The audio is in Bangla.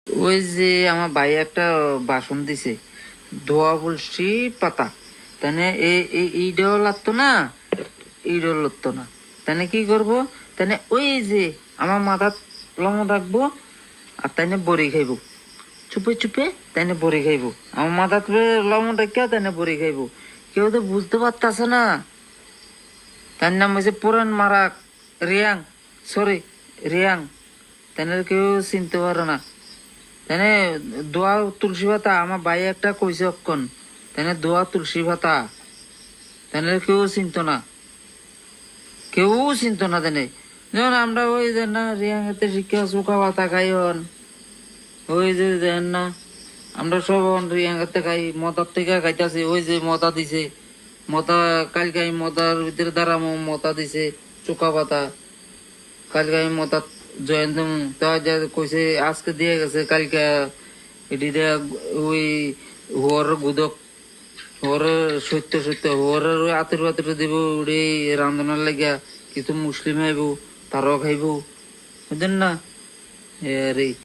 ওই যে আমার ভাই একটা বাসন দিছে, ধোয়া বলছি পাতা, তাহলে এইটাও লাগতো না, এইটাও লাগতো না। তাহলে কি করবো? তাহলে ওই যে আমার মাথার লম রাখবো, আর তাইনে বড়ি খাইবো চুপে চুপে, তাইনে বড়ি খাইবো। আমার মাথার লম রাখা তাইনে বড়ি খাইবো। কেউ তো বুঝতে পারতাছে না। তার নাম হয়েছে পুরান মারাক, রিয়াং, সরি, রিয়াং। তাহলে কেউ চিনতে পারে না। তাই দোয়া তুলসী পাতা আমার ভাই একটা কইছে অক্ষণ, তাই দোয়া তুলসী পাতা, তাই কেউ চিনত না, কেউ চিনত না। তেনে যেমন আমরা ওই যে না রিয়াংতে শিক্ষা চুকা পাতা খাই হন, ওই যে দেন না আমরা সব রিয়াংতে খাই, মদার থেকে খাইতেছি। ওই যে মদা দিছে, মদা কালকে আমি মদার ভিতরে দাঁড়াম, মদা দিছে চুকা পাতা। কালকে আমি মদা জয়ন্ত তা কইছে আজকে দিয়ে গেছে, কালকে এটি ওই হওয়ার গুদক, হওয়ার সত্য সত্য হওয়ার আতর আতর দিব ওরে রান্ধনার লাগিয়া। কিছু মুসলিম আইব, তারাও খাইব, বুঝলেন না? এ